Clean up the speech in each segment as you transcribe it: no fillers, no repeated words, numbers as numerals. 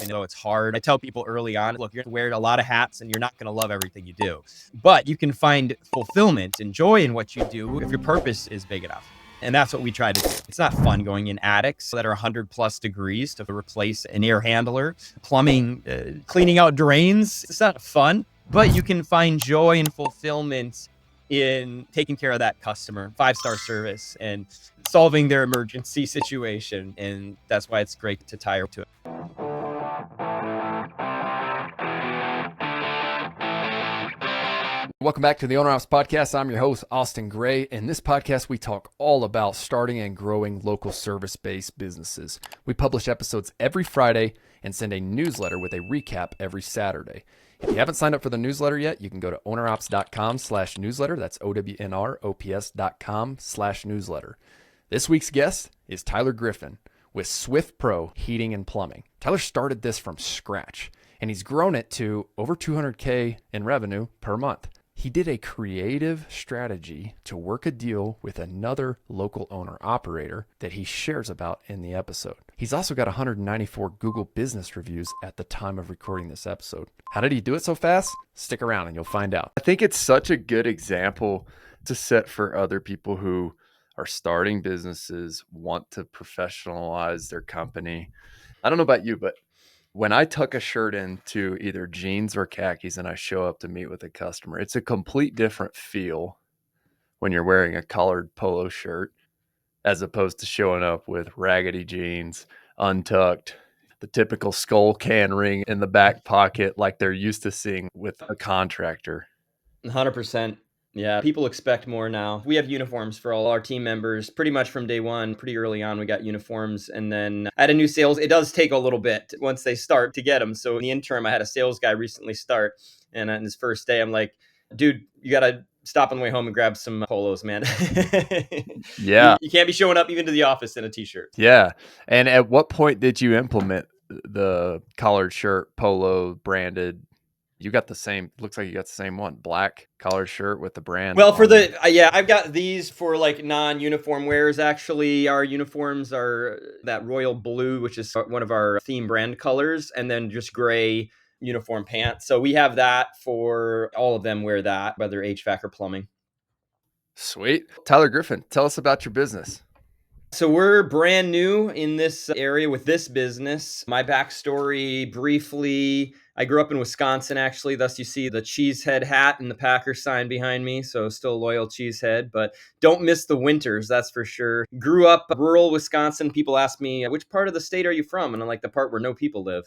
I know it's hard. I tell people early on, look, you're going to wear a lot of hats and you're not going to love everything you do. But you can find fulfillment and joy in what you do if your purpose is big enough. And that's what we try to do. It's not fun going in attics that are 100 plus degrees to replace an air handler, plumbing, cleaning out drains. It's not fun, but you can find joy and fulfillment in taking care of that customer, 5-star service, and solving their emergency situation. And that's why it's great to tie to it. Welcome back to the OWNR OPS Podcast. I'm your host, Austin Gray. In this podcast, we talk all about starting and growing local service-based businesses. We publish episodes every Friday and send a newsletter with a recap every Saturday. If you haven't signed up for the newsletter yet, you can go to ownerops.com/newsletter. That's OWNROPS.com/newsletter. This week's guest is Tyler Griffin with Swift Pro Heating and Plumbing. Tyler started this from scratch, and he's grown it to over $200K in revenue per month. He did a creative strategy to work a deal with another local owner-operator that he shares about in the episode. He's also got 194 Google business reviews at the time of recording this episode. How did he do it so fast? Stick around and you'll find out. I think it's such a good example to set for other people who are starting businesses, want to professionalize their company. I don't know about you, but when I tuck a shirt into either jeans or khakis and I show up to meet with a customer, it's a complete different feel when you're wearing a collared polo shirt as opposed to showing up with raggedy jeans, untucked, the typical skull can ring in the back pocket like they're used to seeing with a contractor. 100%. Yeah, people expect more now. We have uniforms for all our team members pretty much from day one. Pretty early on, we got uniforms. And then I had a new sales. It does take a little bit once they start to get them. So in the interim, I had a sales guy recently start. And on his first day, I'm like, dude, you got to stop on the way home and grab some polos, man. Yeah. You can't be showing up even to the office in a t-shirt. Yeah. And at what point did you implement the collared shirt, polo branded? You got the same, looks like you got the same one, black collared shirt with the brand. Well, for the, I've got these for like non-uniform wears. Actually, our uniforms are that royal blue, which is one of our theme brand colors, and then just gray uniform pants. So we have that for all of them wear that, whether HVAC or plumbing. Sweet. Tyler Griffin, tell us about your business. So we're brand new in this area with this business. My backstory briefly, I grew up in Wisconsin, actually. Thus, you see the cheesehead hat and the Packers sign behind me. So still a loyal cheesehead, but don't miss the winters, that's for sure. Grew up rural Wisconsin. People ask me, which part of the state are you from? And I'm like, the part where no people live.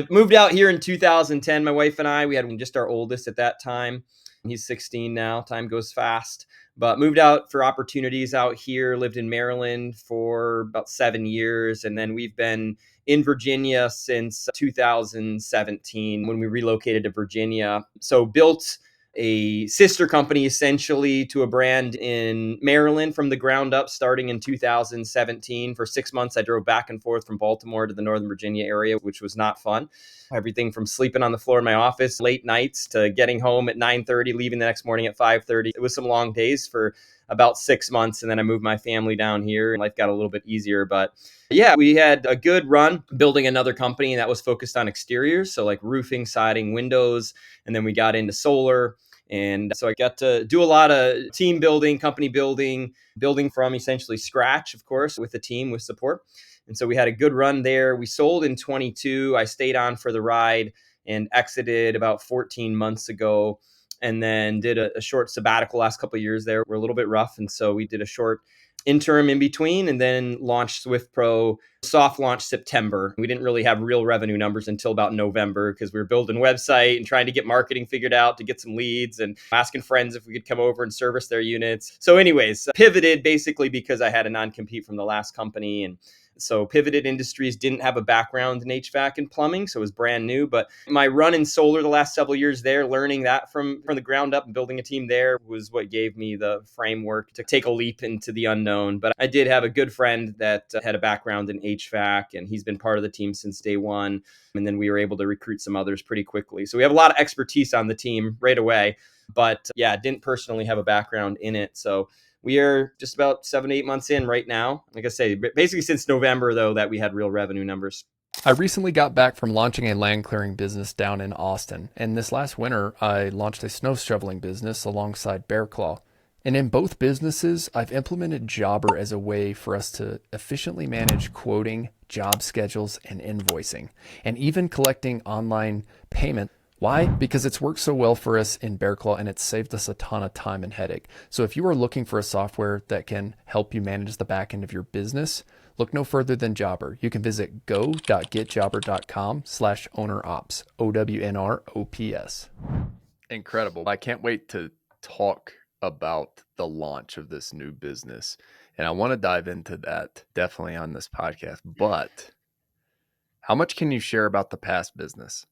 Moved out here in 2010. My wife and I, we had just our oldest at that time. He's 16 now. Time goes fast. But moved out for opportunities out here, lived in Maryland for about 7 years. And then we've been in Virginia since 2017 when we relocated to Virginia. So built a sister company essentially to a brand in Maryland from the ground up starting in 2017. For 6 months, I drove back and forth from Baltimore to the Northern Virginia area, which was not fun. Everything from sleeping on the floor in my office late nights to getting home at 9:30, leaving the next morning at 5:30. It was some long days for about 6 months. And then I moved my family down here and life got a little bit easier. But yeah, we had a good run building another company that was focused on exteriors. So like roofing, siding, windows. And then we got into solar. And so I got to do a lot of team building, company building from essentially scratch, of course, with the team, with support. And so we had a good run there. We sold in 22. I stayed on for the ride and exited about 14 months ago. And then did a short sabbatical last couple of years there. We're a little bit rough. And so we did a short interim in between and then launched Swift Pro, soft launch September. We didn't really have real revenue numbers until about November because we were building a website and trying to get marketing figured out to get some leads and asking friends if we could come over and service their units. So anyways, pivoted basically because I had a non-compete from the last company. And so pivoted industries, didn't have a background in HVAC and plumbing, so it was brand new. But my run in solar the last several years there, learning that from the ground up and building a team there was what gave me the framework to take a leap into the unknown. But I did have a good friend that had a background in HVAC, and he's been part of the team since day one. And then we were able to recruit some others pretty quickly. So we have a lot of expertise on the team right away. But yeah, didn't personally have a background in it. So we are just about 7 to 8 months in right now. Like I say, basically since November, though, that we had real revenue numbers. I recently got back from launching a land clearing business down in Austin, and this last winter I launched a snow shoveling business alongside Bear Claw. And in both businesses, I've implemented Jobber as a way for us to efficiently manage quoting, job schedules, and invoicing, and even collecting online payment. Why? Because it's worked so well for us in Bear Claw and it's saved us a ton of time and headache. So if you are looking for a software that can help you manage the back end of your business, look no further than Jobber. You can visit go.getjobber.com/ownerops, OWNR OPS. Incredible. I can't wait to talk about the launch of this new business. And I want to dive into that definitely on this podcast. But how much can you share about the past business?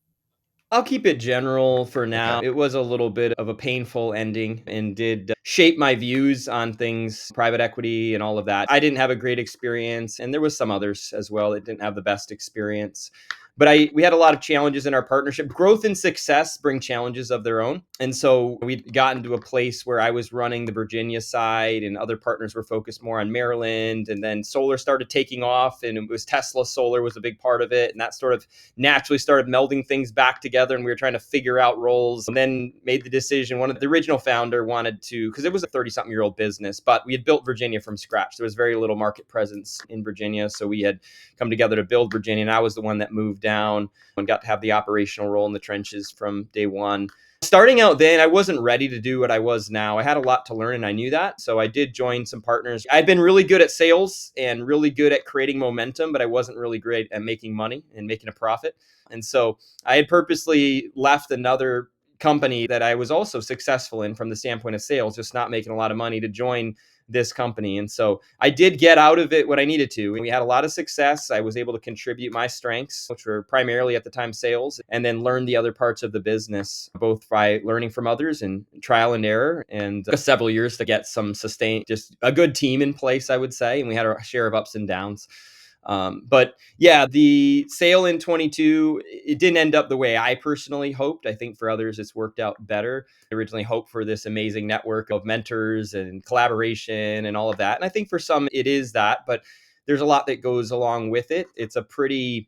I'll keep it general for now. Okay. It was a little bit of a painful ending and did shape my views on things, private equity and all of that. I didn't have a great experience, and there was some others as well that didn't have the best experience. But we had a lot of challenges in our partnership. Growth and success bring challenges of their own. And so we'd gotten to a place where I was running the Virginia side and other partners were focused more on Maryland. And then solar started taking off, and it was Tesla solar was a big part of it. And that sort of naturally started melding things back together. And we were trying to figure out roles, and then made the decision. One of the original founder wanted to, because it was a 30-something-year-old business, but we had built Virginia from scratch. There was very little market presence in Virginia. So we had come together to build Virginia. And I was the one that moved down and got to have the operational role in the trenches from day one. Starting out then, I wasn't ready to do what I was now. I had a lot to learn and I knew that. So I did join some partners. I'd been really good at sales and really good at creating momentum, but I wasn't really great at making money and making a profit. And so I had purposely left another company that I was also successful in from the standpoint of sales, just not making a lot of money, to join this company. And so I did get out of it what I needed to. And we had a lot of success. I was able to contribute my strengths, which were primarily at the time sales, and then learn the other parts of the business, both by learning from others and trial and error, and several years to get some sustained, just a good team in place, I would say. And we had a share of ups and downs. But yeah, the sale in 22, it didn't end up the way I personally hoped. I think for others, it's worked out better. I originally hoped for this amazing network of mentors and collaboration and all of that. And I think for some, it is that, but there's a lot that goes along with it. It's a pretty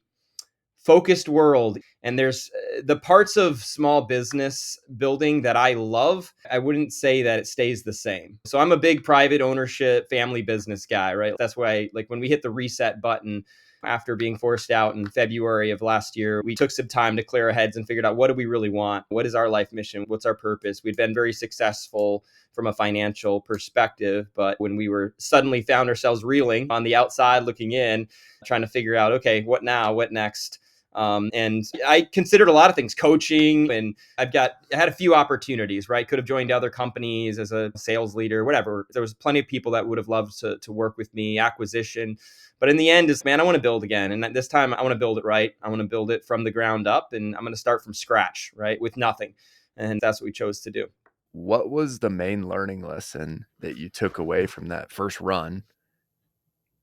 focused world. And there's the parts of small business building that I love. I wouldn't say that it stays the same. So I'm a big private ownership, family business guy, right? That's why, like, when we hit the reset button after being forced out in February of last year, we took some time to clear our heads and figured out, what do we really want? What is our life mission? What's our purpose? We'd been very successful from a financial perspective, but when we were suddenly found ourselves reeling on the outside looking in, trying to figure out, okay, what now? What next? And I considered a lot of things, coaching, and I had a few opportunities, right? Could have joined other companies as a sales leader, whatever. There was plenty of people that would have loved to work with me, acquisition. But in the end, man, I want to build again. And this time I want to build it right. I want to build it from the ground up, and I'm going to start from scratch, right? With nothing. And that's what we chose to do. What was the main learning lesson that you took away from that first run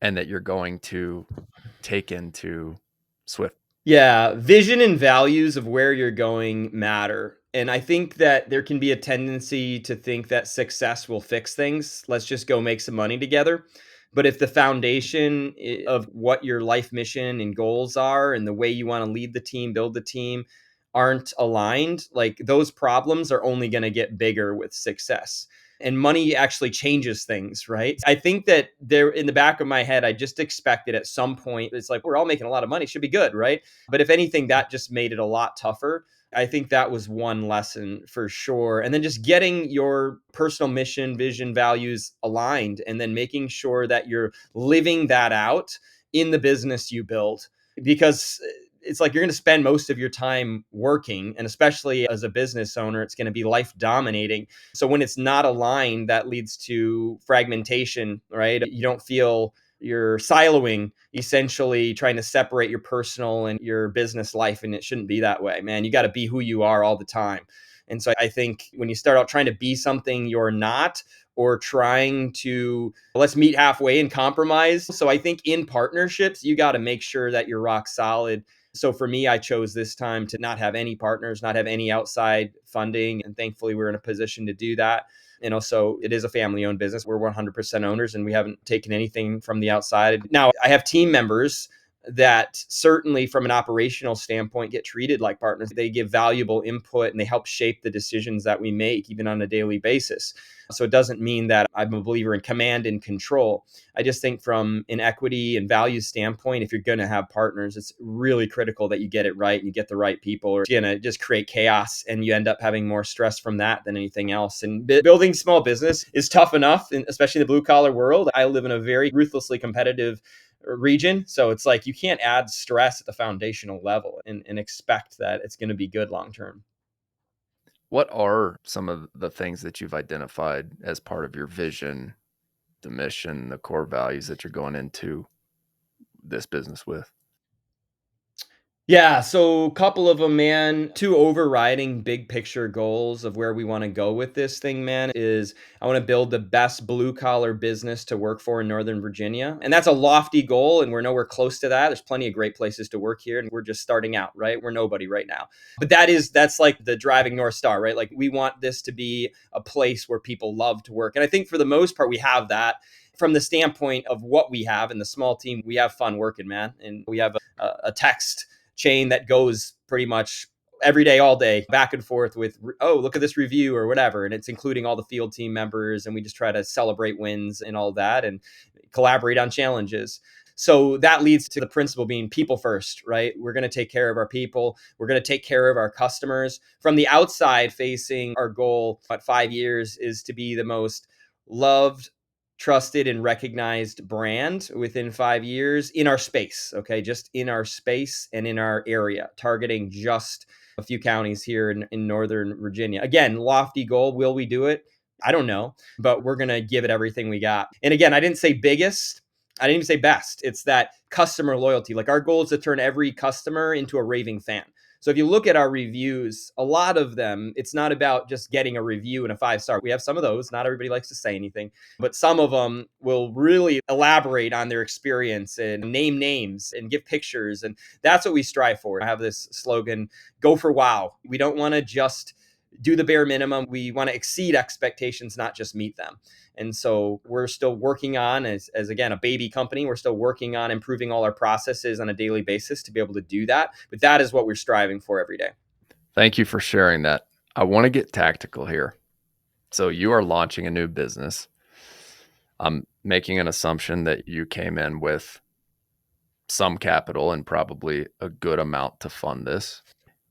and that you're going to take into Swift? Yeah, vision and values of where you're going matter. And I think that there can be a tendency to think that success will fix things. Let's just go make some money together. But if the foundation of what your life mission and goals are and the way you want to lead the team, build the team aren't aligned, like, those problems are only going to get bigger with success. And money actually changes things, right? I think that there, in the back of my head, I just expected at some point, it's like, we're all making a lot of money, should be good, right? But if anything, that just made it a lot tougher. I think that was one lesson for sure. And then just getting your personal mission, vision, values aligned, and then making sure that you're living that out in the business you build. Because it's like, you're going to spend most of your time working, and especially as a business owner, it's going to be life dominating. So when it's not aligned, that leads to fragmentation, right? You don't feel, you're siloing, essentially trying to separate your personal and your business life. And it shouldn't be that way, man. You got to be who you are all the time. And so I think when you start out trying to be something you're not, or trying to, let's meet halfway and compromise. So I think in partnerships, you got to make sure that you're rock solid. So for me, I chose this time to not have any partners, not have any outside funding. And thankfully, we're in a position to do that. And also, it is a family-owned business. We're 100% owners, and we haven't taken anything from the outside. Now, I have team members that certainly from an operational standpoint get treated like partners. They give valuable input and they help shape the decisions that we make even on a daily basis. So it doesn't mean that I'm a believer in command and control. I just think from an equity and value standpoint, if you're going to have partners, it's really critical that you get it right and you get the right people, or it's going to just create chaos and you end up having more stress from that than anything else. And building small business is tough enough, especially in the blue collar world. I live in a very ruthlessly competitive region. So it's like you can't add stress at the foundational level and expect that it's going to be good long term. What are some of the things that you've identified as part of your vision, the mission, the core values that you're going into this business with? Yeah, so a couple of them, man. Two overriding big picture goals of where we want to go with this thing, man, is I want to build the best blue collar business to work for in Northern Virginia. And that's a lofty goal, and we're nowhere close to that. There's plenty of great places to work here, and we're just starting out, right? We're nobody right now. But that's like the driving North Star, right? Like we want this to be a place where people love to work. And I think for the most part, we have that. From the standpoint of what we have in the small team, we have fun working, man. And we have a text chain that goes pretty much every day, all day, back and forth with, oh, look at this review or whatever. And it's including all the field team members. And we just try to celebrate wins and all that and collaborate on challenges. So that leads to the principle being people first, right? We're going to take care of our people. We're going to take care of our customers. From the outside facing, our goal at 5 years is to be the most loved, trusted, and recognized brand within 5 years in our space. Okay. Just in our space and in our area, targeting just a few counties here in Northern Virginia. Again, lofty goal. Will we do it? I don't know, but we're going to give it everything we got. And again, I didn't say biggest. I didn't even say best. It's that customer loyalty. Like our goal is to turn every customer into a raving fan. So if you look at our reviews, a lot of them, it's not about just getting a review and a 5-star. We have some of those. Not everybody likes to say anything, but some of them will really elaborate on their experience and name names and give pictures. And that's what we strive for. I have this slogan, go for wow. We don't want to just do the bare minimum. We want to exceed expectations, not just meet them. And so we're still working on, as again, a baby company, we're still working on improving all our processes on a daily basis to be able to do that. But that is what we're striving for every day. Thank you for sharing that. I want to get tactical here. So you are launching a new business. I'm making an assumption that you came in with some capital and probably a good amount to fund this.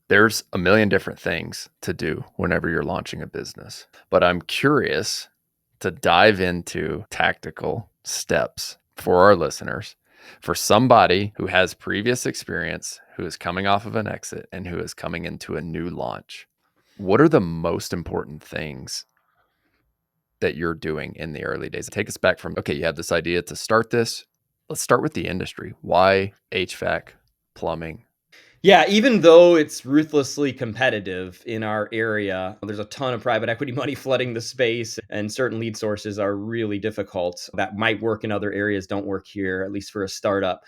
There's a million different things to do whenever you're launching a business, but I'm curious to dive into tactical steps for our listeners, for somebody who has previous experience, who is coming off of an exit and who is coming into a new launch. What are the most important things that you're doing in the early days? Take us back from, okay, you have this idea to start this. Let's start with the industry. Why HVAC, plumbing? Yeah, even though it's ruthlessly competitive in our area, there's a ton of private equity money flooding the space, and certain lead sources are really difficult. That might work in other areas, don't work here, at least for a startup.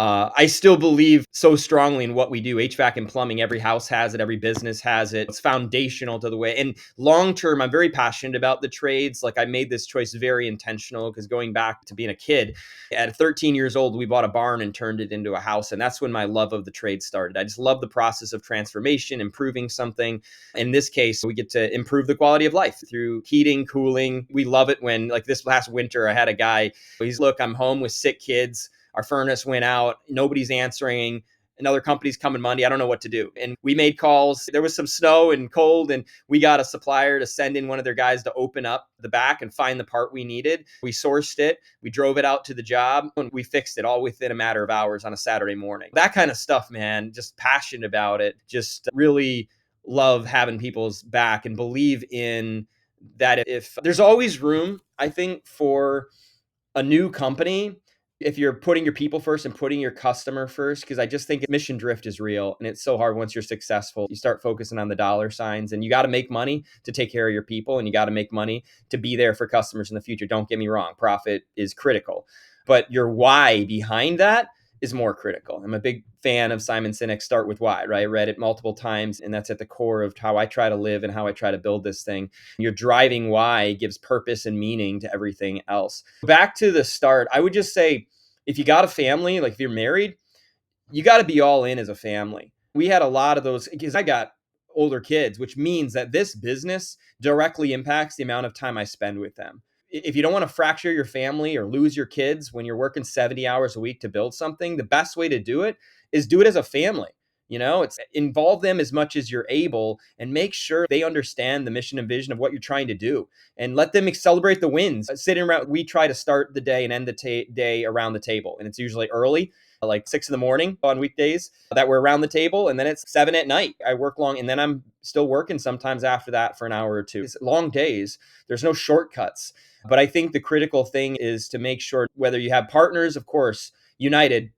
I still believe so strongly in what we do. HVAC and plumbing, every house has it, every business has it. It's foundational to the way. And long term, I'm very passionate about the trades. Like I made this choice very intentional because going back to being a kid, at 13 years old, we bought a barn and turned it into a house. And that's when my love of the trade started. I just love the process of transformation, improving something. In this case, we get to improve the quality of life through heating, cooling. We love it when, like this last winter, I had a guy, look, I'm home with sick kids. Our furnace went out. Nobody's answering. Another company's coming Monday. I don't know what to do. And we made calls. There was some snow and cold, and we got a supplier to send in one of their guys to open up the back and find the part we needed. We sourced it. We drove it out to the job, and we fixed it all within a matter of hours on a Saturday morning. That kind of stuff, man, just passionate about it. Just really love having people's back and believe in that. If there's always room, I think, for a new company, if you're putting your people first and putting your customer first, because I just think mission drift is real and it's so hard once you're successful. You start focusing on the dollar signs, and you got to make money to take care of your people, and you got to make money to be there for customers in the future. Don't get me wrong. Profit is critical, but your why behind that is more critical. I'm a big fan of Simon Sinek's Start With Why, right? I read it multiple times, and that's at the core of how I try to live and how I try to build this thing. Your driving why gives purpose and meaning to everything else. Back to the start, I would just say, if you got a family, like if you're married, You got to be all in as a family. We had a lot of those because I got older kids, which means that this business directly impacts the amount of time I spend with them. If you don't want to fracture your family or lose your kids when you're working 70 hours a week to build something, the best way to do it is do it as a family. It's involve them as much as you're able and make sure they understand the mission and vision of what you're trying to do and let them celebrate the wins. Sitting around, we try to start the day and end the day around the table. And it's usually early, like 6 in the morning on weekdays that we're around the table. And then it's 7 at night. I work long and then I'm still working sometimes after that for an hour or two. It's long days. There's no shortcuts. But I think the critical thing is to make sure whether you have partners, of course, united,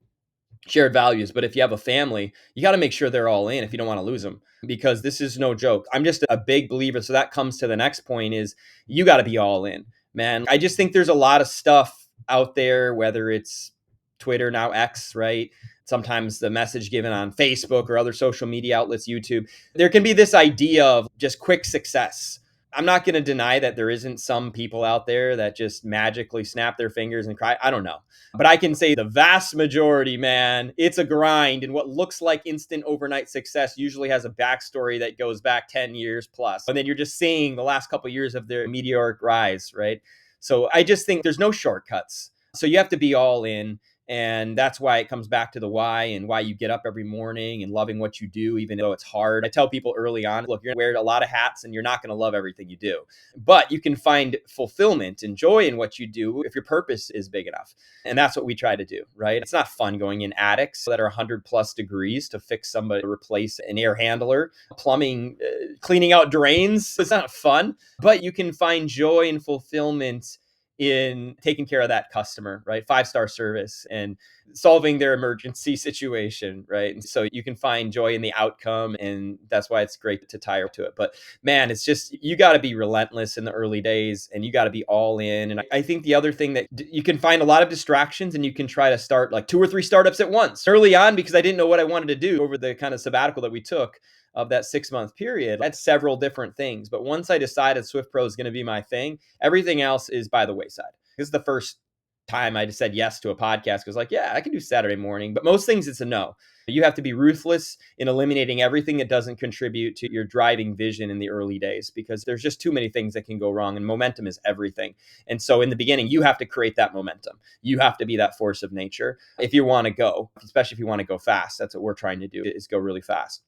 shared values. But if you have a family, you got to make sure they're all in if you don't want to lose them, because this is no joke. I'm just a big believer. So that comes to the next point is you got to be all in, man. I just think there's a lot of stuff out there, whether it's Twitter, now X, right? Sometimes the message given on Facebook or other social media outlets, YouTube, there can be this idea of just quick success. I'm not going to deny that there isn't some people out there that just magically snap their fingers and cry. I don't know. But I can say the vast majority, man, it's a grind. And what looks like instant overnight success usually has a backstory that goes back 10 years plus. And then you're just seeing the last couple of years of their meteoric rise, right? So I just think there's no shortcuts. So you have to be all in. And that's why it comes back to the why and why you get up every morning and loving what you do, even though it's hard. I tell people early on, look, you're going to wear a lot of hats and you're not going to love everything you do, but you can find fulfillment and joy in what you do if your purpose is big enough. And that's what we try to do, right? It's not fun going in attics that are 100+ degrees to fix somebody, replace an air handler, plumbing, cleaning out drains. It's not fun, but you can find joy and fulfillment in taking care of that customer, right? 5-star service and solving their emergency situation, right? And so you can find joy in the outcome, and that's why it's great to tie to it. But man, it's just, you got to be relentless in the early days and you got to be all in. And I think the other thing that you can find a lot of distractions and you can try to start like 2 or 3 startups at once early on, because I didn't know what I wanted to do over the kind of sabbatical that we took of that 6-month period. I had several different things, but once I decided Swift Pro is going to be my thing, everything else is by the wayside. This is the first time I just said yes to a podcast because, like, yeah, I can do Saturday morning, but most things it's a no. You have to be ruthless in eliminating everything that doesn't contribute to your driving vision in the early days, because there's just too many things that can go wrong, and momentum is everything. And so in the beginning, you have to create that momentum. You have to be that force of nature if you want to go, especially if you want to go fast. That's what we're trying to do, is go really fast.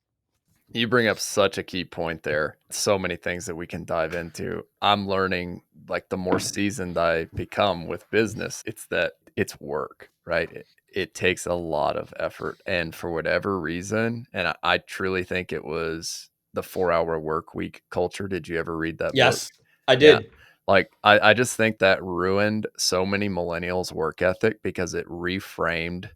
You bring up such a key point there. So many things that we can dive into. I'm learning, like, the more seasoned I become with business, it's work, right? It takes a lot of effort. And for whatever reason, and I truly think it was the 4-hour work week culture. Did you ever read that book? Yes, I Yeah. did. Like, I just think that ruined so many millennials' work ethic because it reframed,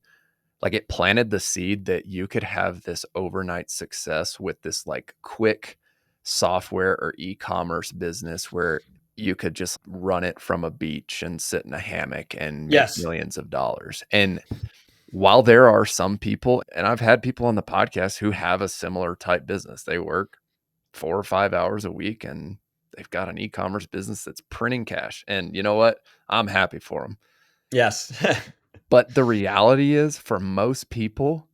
like, it planted the seed that you could have this overnight success with this like quick software or e-commerce business where you could just run it from a beach and sit in a hammock and make Yes. millions of dollars. And while there are some people, and I've had people on the podcast who have a similar type business, they work 4 or 5 hours a week and they've got an e-commerce business that's printing cash. And you know what? I'm happy for them. Yes. But the reality is, for most people,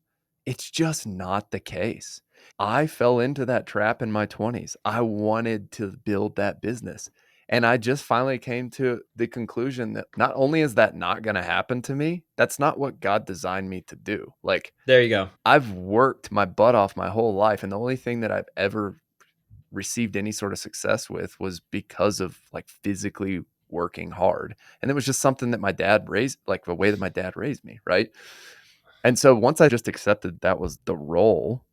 it's just not the case. I fell into that trap in my 20s. I wanted to build that business. And I just finally came to the conclusion that not only is that not going to happen to me, that's not what God designed me to do. Like, There you go. I've worked my butt off my whole life. And the only thing that I've ever received any sort of success with was because of like physically working hard. And it was just something that my dad raised, like the way that my dad raised me. Right. And so once I just accepted that was the role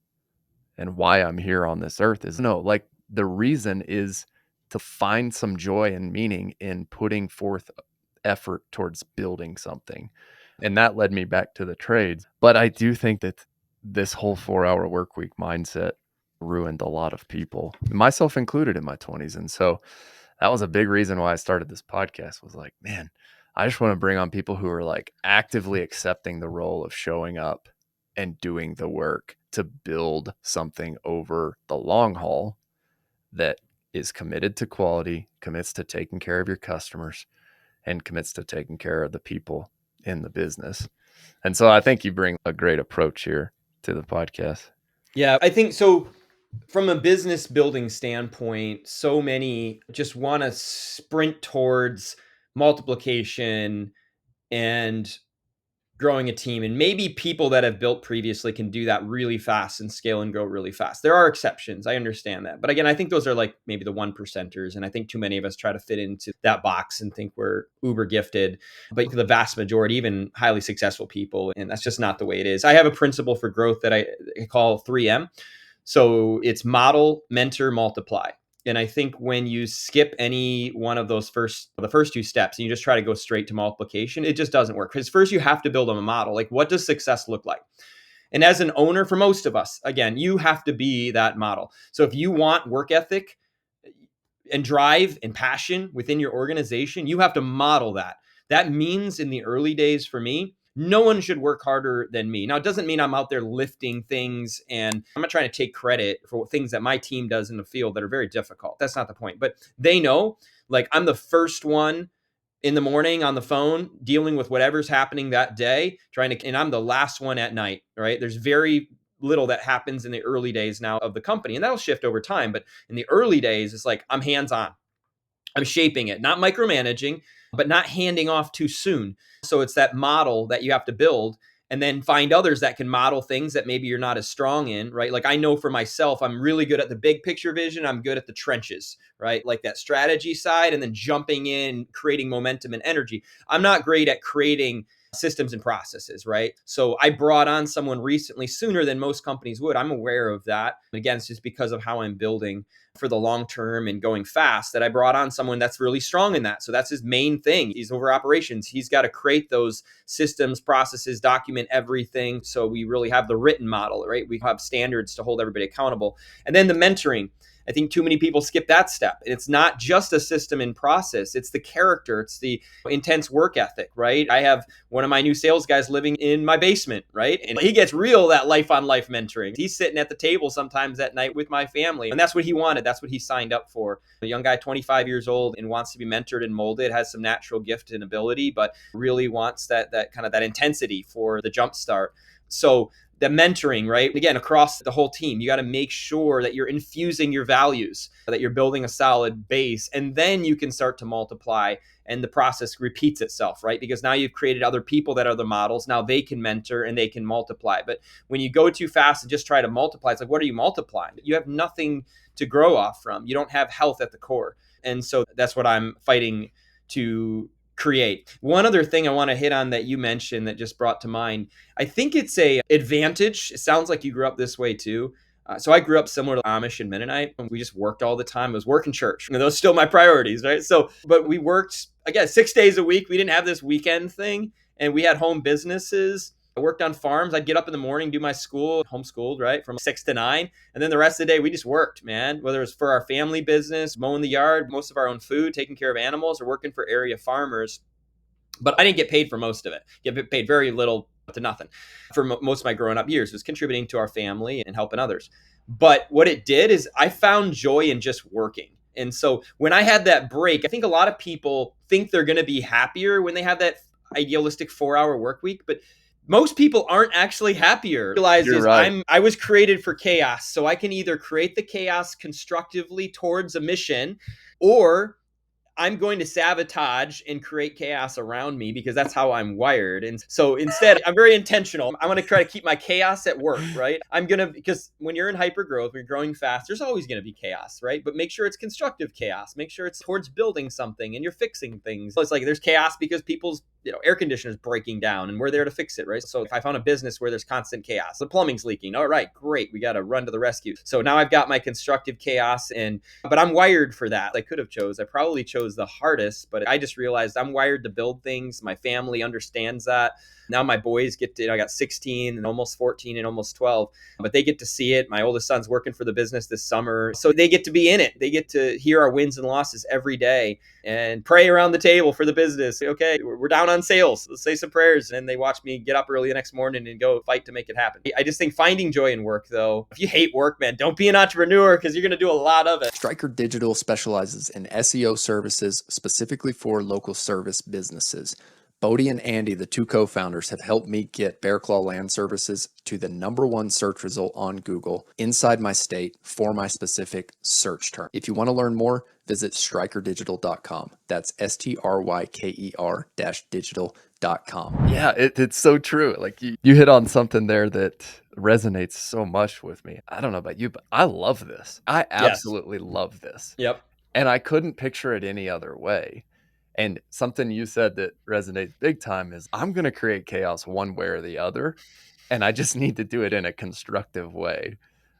and why I'm here on this earth, is no, like, the reason is to find some joy and meaning in putting forth effort towards building something. And that led me back to the trades. But I do think that this whole 4-hour work week mindset ruined a lot of people, myself included, in my 20s. And so that was a big reason why I started this podcast, was like, man, I just want to bring on people who are like actively accepting the role of showing up and doing the work to build something over the long haul that is committed to quality, commits to taking care of your customers, and commits to taking care of the people in the business. And so I think you bring a great approach here to the podcast. Yeah, I think so. From a business building standpoint, so many just want to sprint towards multiplication and growing a team. And maybe people that have built previously can do that really fast and scale and grow really fast. There are exceptions. I understand that. But again, I think those are like maybe the 1%ers. And I think too many of us try to fit into that box and think we're uber gifted. But the vast majority, even highly successful people, and that's just not the way it is. I have a principle for growth that I call 3M. So it's model, mentor, multiply. And I think when you skip any one of those the first two steps and you just try to go straight to multiplication, it just doesn't work. Because first you have to build a model. Like, what does success look like? And as an owner, for most of us, again, you have to be that model. So if you want work ethic and drive and passion within your organization, you have to model that. That means in the early days for me, no one should work harder than me. Now, it doesn't mean I'm out there lifting things, and I'm not trying to take credit for things that my team does in the field that are very difficult. That's not the point. But they know, like, I'm the first one in the morning on the phone dealing with whatever's happening that day, and I'm the last one at night, right? There's very little that happens in the early days now of the company, and that'll shift over time. But in the early days, it's like I'm hands-on. I'm shaping it, not micromanaging, but not handing off too soon. So it's that model that you have to build and then find others that can model things that maybe you're not as strong in, right? Like I know for myself, I'm really good at the big picture vision. I'm good at the trenches, right? Like that strategy side and then jumping in, creating momentum and energy. I'm not great at creating systems and processes, right? So I brought on someone recently sooner than most companies would. I'm aware of that. And again, it's just because of how I'm building for the long term and going fast that I brought on someone that's really strong in that. So that's his main thing. He's over operations. He's got to create those systems, processes, document everything. So we really have the written model, right? We have standards to hold everybody accountable. And then the mentoring. I think too many people skip that step. It's not just a system and process. It's the character. It's the intense work ethic, right? I have one of my new sales guys living in my basement, right? And he gets real that life on life mentoring. He's sitting at the table sometimes at night with my family. And that's what he wanted. That's what he signed up for. A young guy, 25 years old and wants to be mentored and molded, has some natural gift and ability, but really wants that kind of that intensity for the jump start. So the mentoring, right? Again, across the whole team, you got to make sure that you're infusing your values, that you're building a solid base, and then you can start to multiply and the process repeats itself, right? Because now you've created other people that are the models. Now they can mentor and they can multiply. But when you go too fast and just try to multiply, it's like, what are you multiplying? You have nothing to grow off from. You don't have health at the core. And so that's what I'm fighting to create. One other thing I want to hit on that you mentioned that just brought to mind, I think it's a advantage. It sounds like you grew up this way too. So I grew up similar to Amish and Mennonite. We just worked all the time. It was work and church. And those are still my priorities, right? So, but we worked, again, 6 days a week. We didn't have this weekend thing. And we had home businesses. I worked on farms. I'd get up in the morning, do my school, homeschooled, right? From 6 to 9. And then the rest of the day, we just worked, man. Whether it was for our family business, mowing the yard, most of our own food, taking care of animals, or working for area farmers. But I didn't get paid for most of it. Get paid very little to nothing for most of my growing up years. It was contributing to our family and helping others. But what it did is I found joy in just working. And so when I had that break, I think a lot of people think they're going to be happier when they have that idealistic 4-hour work week. But most people aren't actually happier. You're right. I was created for chaos. So I can either create the chaos constructively towards a mission, or I'm going to sabotage and create chaos around me because that's how I'm wired. And so instead, I'm very intentional. I want to try to keep my chaos at work, right? Because when you're in hyper growth, when you're growing fast, there's always going to be chaos, right? But make sure it's constructive chaos. Make sure it's towards building something and you're fixing things. So it's like there's chaos because people's air conditioners breaking down and we're there to fix it, right? So if I found a business where there's constant chaos, the plumbing's leaking, all right, great, we got to run to the rescue. So now I've got my constructive chaos, but I'm wired for that. I could have I probably chose the hardest, but I just realized I'm wired to build things. My family understands that. Now my boys I got 16 and almost 14 and almost 12, but they get to see it. My oldest son's working for the business this summer. So they get to be in it. They get to hear our wins and losses every day and pray around the table for the business. Okay, we're down on sales. Let's say some prayers. And they watch me get up early the next morning and go fight to make it happen. I just think finding joy in work, though, if you hate work, man, don't be an entrepreneur because you're going to do a lot of it. Striker Digital specializes in SEO services specifically for local service businesses. Bodie and Andy, the two co-founders, have helped me get Bear Claw Land Services to the #1 search result on Google inside my state for my specific search term. If you want to learn more, visit strikerdigital.com. That's STRYKER-digital.com. Yeah, it's so true. Like you hit on something there that resonates so much with me. I don't know about you, but I love this. I absolutely love this. Yep. And I couldn't picture it any other way. And something you said that resonates big time is I'm going to create chaos one way or the other. And I just need to do it in a constructive way.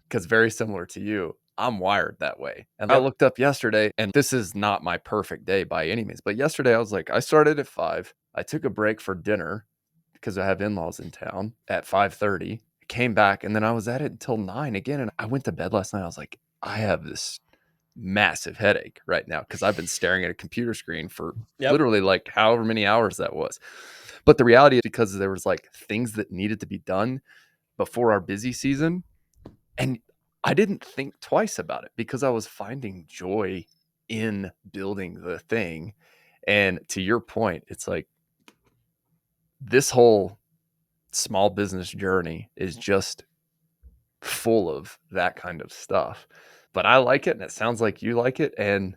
Because very similar to you, I'm wired that way. And I looked up yesterday, and this is not my perfect day by any means. But yesterday I was like, I started at 5. I took a break for dinner because I have in-laws in town at 5:30. Came back, and then I was at it until 9 again. And I went to bed last night. I was like, I have this massive headache right now because I've been staring at a computer screen for literally like however many hours that was. But the reality is because there was like things that needed to be done before our busy season, and I didn't think twice about it because I was finding joy in building the thing. And to your point, it's like this whole small business journey is just full of that kind of stuff. But I like it, and it sounds like you like it. And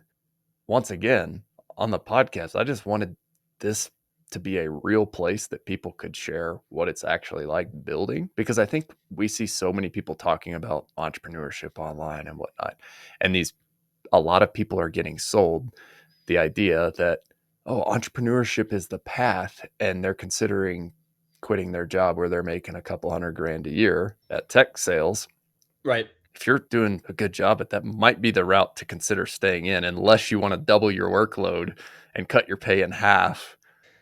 once again, on the podcast, I just wanted this to be a real place that people could share what it's actually like building, because I think we see so many people talking about entrepreneurship online and whatnot. And a lot of people are getting sold the idea that, oh, entrepreneurship is the path, and they're considering quitting their job where they're making a couple $100,000 a year at tech sales. Right. If you're doing a good job at that, might be the route to consider staying in, unless you want to double your workload and cut your pay in half.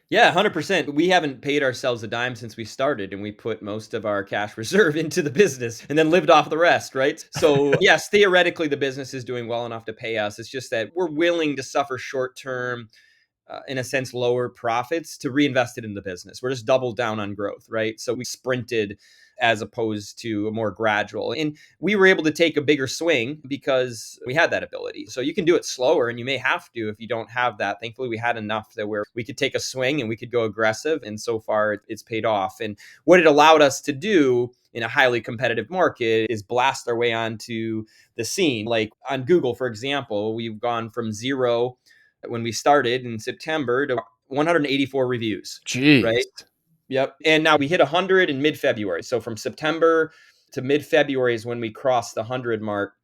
Yeah, 100%. We haven't paid ourselves a dime since we started, and we put most of our cash reserve into the business and then lived off the rest, right? So yes, theoretically, the business is doing well enough to pay us. It's just that we're willing to suffer short-term, in a sense, lower profits to reinvest it in the business. We're just doubled down on growth, right? So we sprinted as opposed to a more gradual. And we were able to take a bigger swing because we had that ability. So you can do it slower, and you may have to if you don't have that. Thankfully, we had enough that where we could take a swing and we could go aggressive. And so far, it's paid off. And what it allowed us to do in a highly competitive market is blast our way onto the scene. Like on Google, for example, we've gone from 0 when we started in September to 184 reviews. Jeez. Right? Yep. And now we hit 100 in mid-February. So from September to mid-February is when we crossed the 100 mark.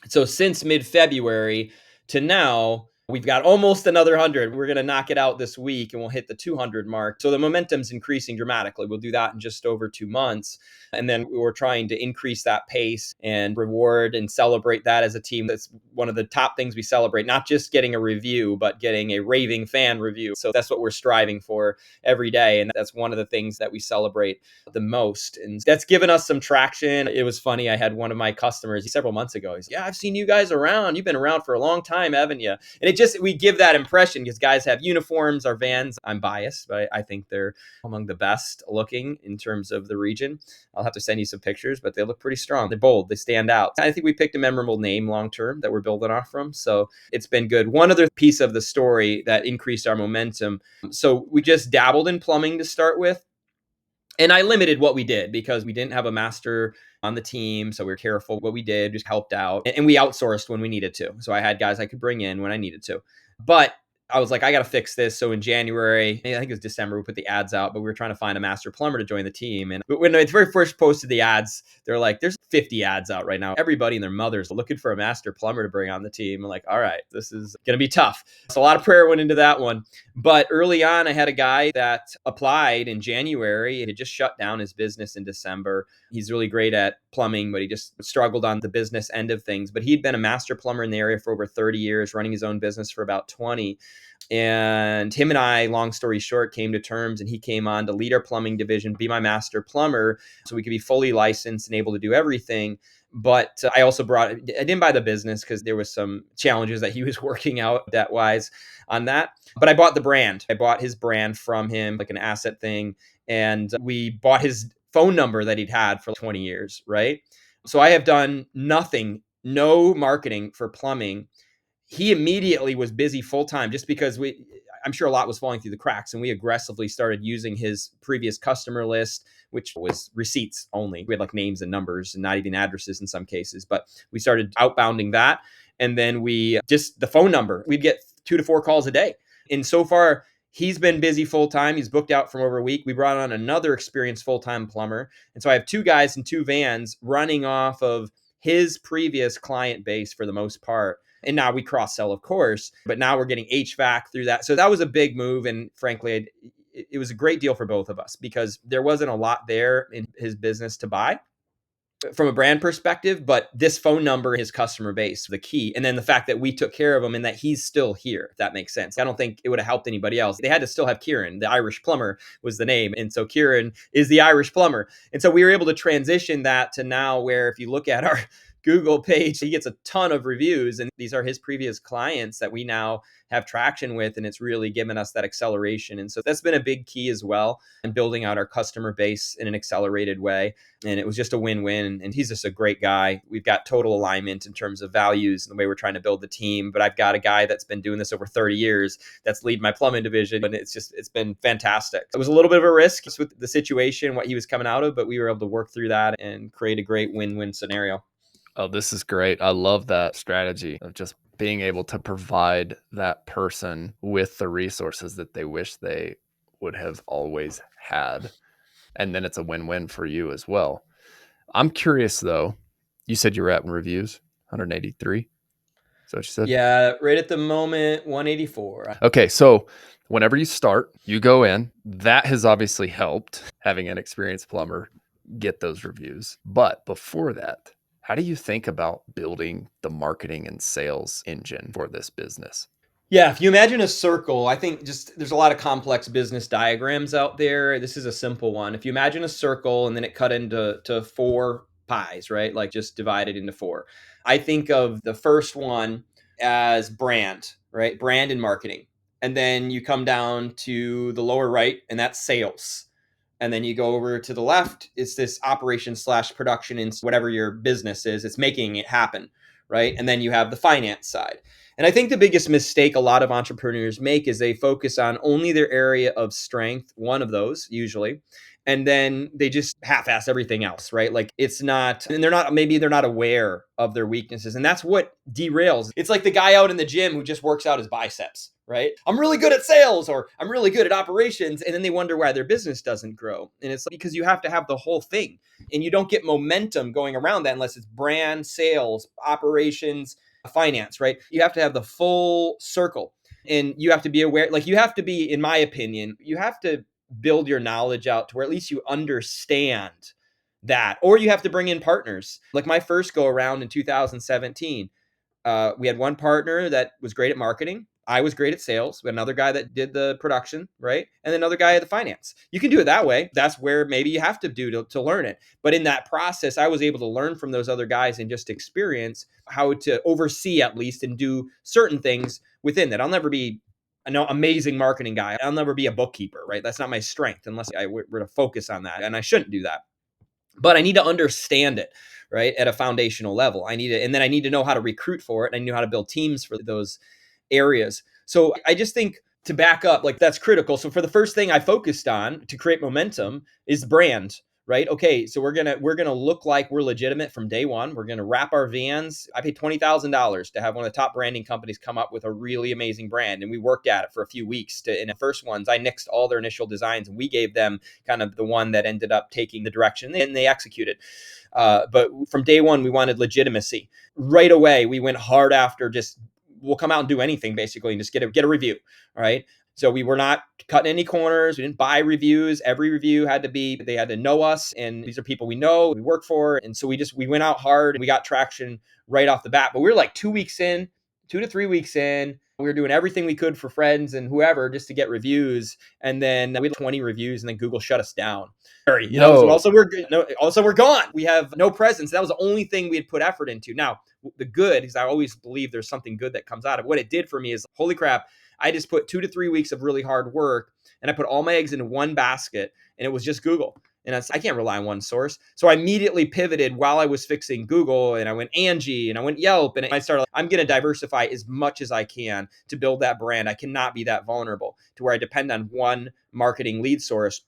So since mid-February to now, we've got almost another 100. We're going to knock it out this week, and we'll hit the 200 mark. So the momentum's increasing dramatically. We'll do that in just over 2 months. And then we're trying to increase that pace and reward and celebrate that as a team. That's one of the top things we celebrate, not just getting a review, but getting a raving fan review. So that's what we're striving for every day. And that's one of the things that we celebrate the most. And that's given us some traction. It was funny. I had one of my customers several months ago. He's like, yeah, I've seen you guys around. You've been around for a long time, haven't you? And we give that impression because guys have uniforms, our vans. I'm biased, but I think they're among the best looking in terms of the region. I'll have to send you some pictures, but they look pretty strong. They're bold. They stand out. I think we picked a memorable name long-term that we're building off from. So it's been good. One other piece of the story that increased our momentum. So we just dabbled in plumbing to start with. And I limited what we did because we didn't have a master on the team. So we were careful what we did, just helped out. And we outsourced when we needed to. So I had guys I could bring in when I needed to. But I was like, I got to fix this. So in January, I think it was December, we put the ads out, but we were trying to find a master plumber to join the team. And when I very first posted the ads, they're like, there's 50 ads out right now. Everybody and their mothers looking for a master plumber to bring on the team. I'm like, all right, this is going to be tough. So a lot of prayer went into that one. But early on, I had a guy that applied in January. He had just shut down his business in December. He's really great at plumbing, but he just struggled on the business end of things. But he'd been a master plumber in the area for over 30 years, running his own business for about 20. And him and I, long story short, came to terms, and he came on to lead our plumbing division, be my master plumber, so we could be fully licensed and able to do everything. But I also I didn't buy the business because there was some challenges that he was working out debt-wise on that. But I bought the brand. I bought his brand from him, like an asset thing. And we bought his phone number that he'd had for 20 years, right? So I have done nothing, no marketing for plumbing. He immediately was busy full time just because I'm sure a lot was falling through the cracks, and we aggressively started using his previous customer list, which was receipts only. We had like names and numbers and not even addresses in some cases, but we started outbounding that. And then we just the phone number, we'd get 2 to 4 calls a day. And so far, he's been busy full time. He's booked out for over a week. We brought on another experienced full-time plumber. And so I have 2 guys and 2 vans running off of his previous client base for the most part. And now we cross-sell, of course, but now we're getting HVAC through that. So that was a big move. And frankly, it was a great deal for both of us because there wasn't a lot there in his business to buy from a brand perspective, but this phone number, his customer base, the key. And then the fact that we took care of him and that he's still here, if that makes sense. I don't think it would have helped anybody else. They had to still have Kieran. The Irish plumber was the name. And so Kieran is the Irish plumber. And so we were able to transition that to now where if you look at our Google page, he gets a ton of reviews. And these are his previous clients that we now have traction with. And it's really given us that acceleration. And so that's been a big key as well in building out our customer base in an accelerated way. And it was just a win-win. And he's just a great guy. We've got total alignment in terms of values and the way we're trying to build the team. But I've got a guy that's been doing this over 30 years that's lead my plumbing division. And it's been fantastic. It was a little bit of a risk with the situation, what he was coming out of, but we were able to work through that and create a great win-win scenario. Oh, this is great. I love that strategy of just being able to provide that person with the resources that they wish they would have always had. And then it's a win-win for you as well. I'm curious though, you said you were at in reviews, 183. Is that what you said? Yeah, right at the moment, 184. Okay, so whenever you start, you go in. That has obviously helped having an experienced plumber get those reviews. But before that, how do you think about building the marketing and sales engine for this business? Yeah, if you imagine a circle, I think just there's a lot of complex business diagrams out there. This is a simple one. If you imagine a circle and then it cut into 4 pies, right? Like just divided into 4. I think of the first one as brand, right? Brand and marketing. And then you come down to the lower right, and that's sales. And then you go over to the left, it's this operation/production in whatever your business is. It's making it happen, right? And then you have the finance side. And I think the biggest mistake a lot of entrepreneurs make is they focus on only their area of strength, one of those usually, and then they just half-ass everything else, right? Like it's not, and maybe they're not aware of their weaknesses. And that's what derails. It's like the guy out in the gym who just works out his biceps, right? I'm really good at sales or I'm really good at operations. And then they wonder why their business doesn't grow. And it's because you have to have the whole thing and you don't get momentum going around that unless it's brand, sales, operations, finance, right? You have to have the full circle and you have to be aware, like you have to be, in my opinion, you have to build your knowledge out to where at least you understand that, or you have to bring in partners. Like my first go around in 2017, we had one partner that was great at marketing. I was great at sales. We had another guy that did the production, right? And another guy at the finance. You can do it that way. That's where maybe you have to do to learn it. But in that process, I was able to learn from those other guys and just experience how to oversee at least and do certain things within that. I'll never be an amazing marketing guy. I'll never be a bookkeeper, right? That's not my strength unless I were to focus on that. And I shouldn't do that. But I need to understand it, right? At a foundational level. And then I need to know how to recruit for it. And I know how to build teams for those areas. So I just think to back up, like that's critical. So for the first thing I focused on to create momentum is brand, right? Okay, so we're gonna look like we're legitimate from day one. We're gonna wrap our vans. I paid $20,000 to have one of the top branding companies come up with a really amazing brand, and we worked at it for a few weeks. In the first ones, I nixed all their initial designs, and we gave them kind of the one that ended up taking the direction, and they executed. But from day one, we wanted legitimacy. Right away, we went hard after just we'll come out and do anything basically and just get a review. All right. So we were not cutting any corners. We didn't buy reviews. Every review they had to know us. And these are people we know, we work for. And so we went out hard and we got traction right off the bat. But we were like 2 to 3 weeks in. We were doing everything we could for friends and whoever just to get reviews. And then we had 20 reviews and then Google shut us down. So also we're gone. We have no presence. That was the only thing we had put effort into. Now, the good, because I always believe there's something good that comes out of it. What it did for me is, holy crap, I just put 2 to 3 weeks of really hard work and I put all my eggs into one basket and it was just Google. And I can't rely on one source. So I immediately pivoted while I was fixing Google, and I went Angie and I went Yelp, and I started, I'm going to diversify as much as I can to build that brand. I cannot be that vulnerable to where I depend on one marketing lead source.